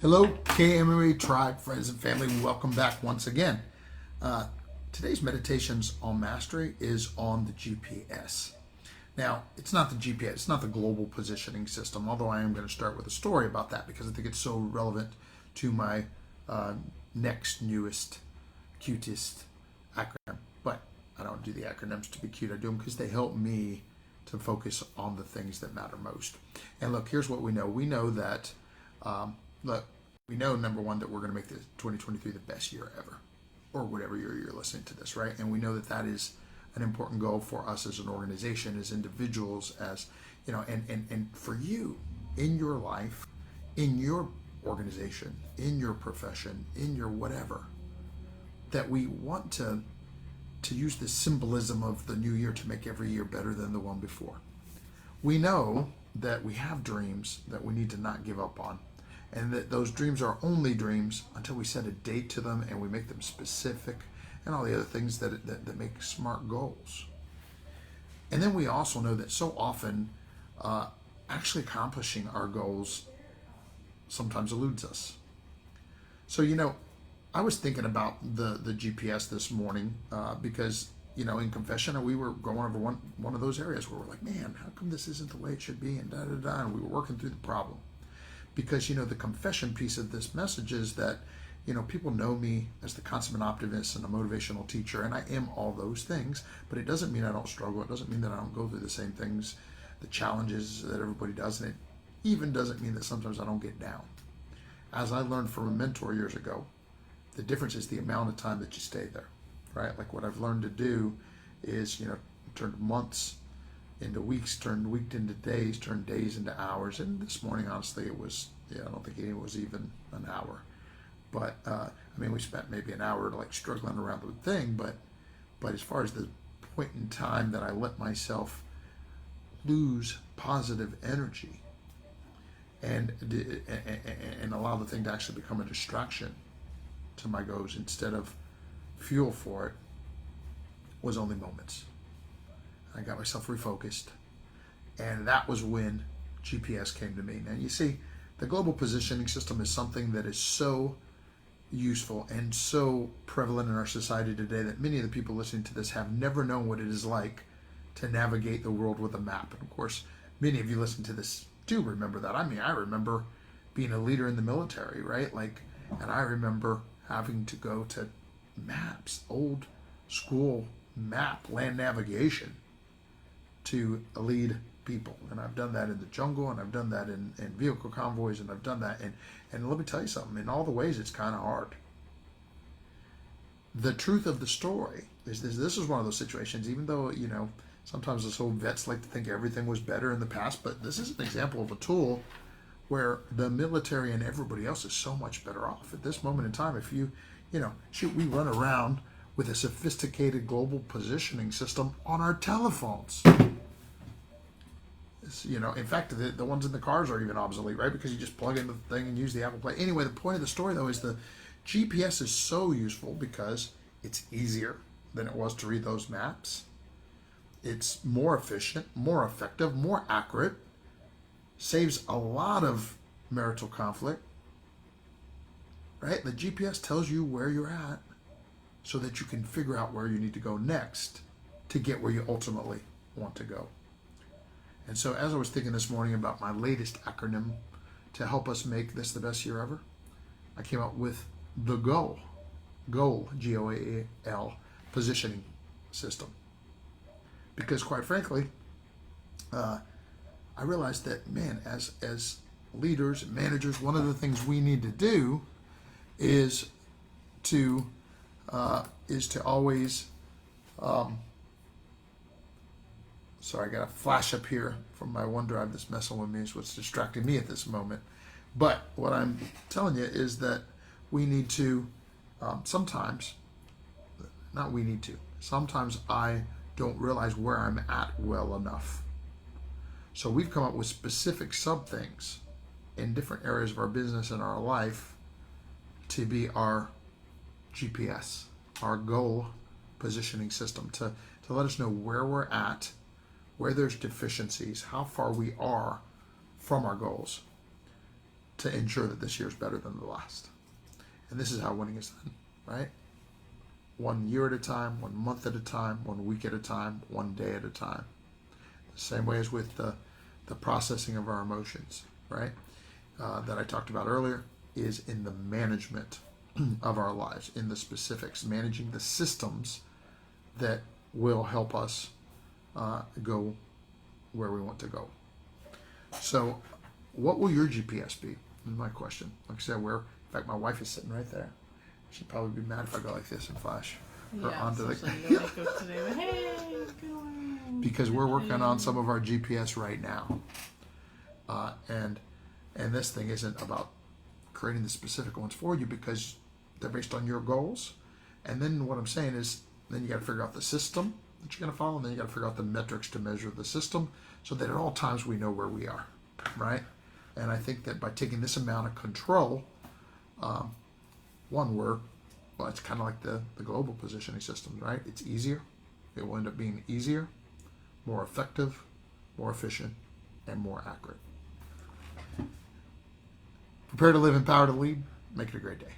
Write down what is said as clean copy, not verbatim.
Hello, KMMA tribe, friends and family. Welcome back once again. Today's meditations on mastery is on the GPS. Now, it's not the GPS, it's not the global positioning system, although I am going to start with a story about that because I think it's so relevant to my next, newest, cutest acronym. But I don't do the acronyms to be cute, I do them because they help me to focus on the things that matter most. And look, here's what we know. We know that look, we know number one that we're going to make the 2023 the best year ever, or whatever year you're listening to this, right? And we know that that is an important goal for us as an organization, as individuals, as you know, and for you in your life, in your organization, in your profession, in your whatever, that we want to use the symbolism of the new year to make every year better than the one before. We know that we have dreams that we need to not give up on, and that those dreams are only dreams until we set a date to them and we make them specific and all the other things that make smart goals. And then we also know that so often actually accomplishing our goals sometimes eludes us. So, I was thinking about the GPS this morning because, in confession, we were going over one of those areas where we're like, man, how come this isn't the way it should be? And da da da. And we were working through the problem. Because, the confession piece of this message is that, people know me as the consummate optimist and a motivational teacher, and I am all those things, but it doesn't mean I don't struggle. It doesn't mean that I don't go through the same things, the challenges that everybody does, and it even doesn't mean that sometimes I don't get down. As I learned from a mentor years ago, the difference is the amount of time that you stay there, right? Like what I've learned to do is, turn months into weeks, turn week into days, turn days into hours. And this morning, honestly, it was, I don't think it was even an hour. But, we spent maybe an hour like struggling around the thing, but as far as the point in time that I let myself lose positive energy and allow the thing to actually become a distraction to my goals instead of fuel for it was only moments. I got myself refocused, and that was when GPS came to me. Now, you see, the global positioning system is something that is so useful and so prevalent in our society today that many of the people listening to this have never known what it is like to navigate the world with a map. And of course, many of you listening to this do remember that. I remember being a leader in the military, right? And I remember having to go to maps, old school map, land navigation, to lead people. And I've done that in the jungle, and I've done that in vehicle convoys, and I've done that. And let me tell you something, in all the ways, it's kind of hard. The truth of the story is this is one of those situations, even though, sometimes us old vets like to think everything was better in the past, but this is an example of a tool where the military and everybody else is so much better off. At this moment in time, if we run around with a sophisticated global positioning system on our telephones. In fact, the ones in the cars are even obsolete, right? Because you just plug in the thing and use the Apple Play. Anyway, the point of the story, though, is the GPS is so useful because it's easier than it was to read those maps. It's more efficient, more effective, more accurate, saves a lot of marital conflict, right? The GPS tells you where you're at so that you can figure out where you need to go next to get where you ultimately want to go. And so as I was thinking this morning about my latest acronym to help us make this the best year ever, I came up with the GOAL, G-O-A-L, positioning system. Because quite frankly, I realized that, man, as leaders and managers, one of the things we need to do is to always sorry, I got a flash up here from my OneDrive that's messing with me, is what's distracting me at this moment. But what I'm telling you is that we need to sometimes I don't realize where I'm at well enough. So we've come up with specific sub things in different areas of our business and our life to be our GPS, our goal positioning system, to let us know where we're at, where there's deficiencies, how far we are from our goals. to ensure that this year is better than the last. And this is how winning is done, right? 1 year at a time, 1 month at a time, 1 week at a time, 1 day at a time. The same way as with the processing of our emotions, right? That I talked about earlier, is in the management of our lives, in the specifics, managing the systems that will help us go where we want to go. So, what will your GPS be? Is my question. Like I said, in fact, my wife is sitting right there. She'd probably be mad if I go like this and flash her onto the. Hey, good one. Because we're working on some of our GPS right now, and this thing isn't about creating the specific ones for you because they're based on your goals. And then what I'm saying is, then you got to figure out the system that you're going to follow, and then you got to figure out the metrics to measure the system, so that at all times we know where we are, right? And I think that by taking this amount of control, it's kind of like the global positioning system, right? It's easier. It will end up being easier, more effective, more efficient, and more accurate. Prepare to live, empowered to lead. Make it a great day.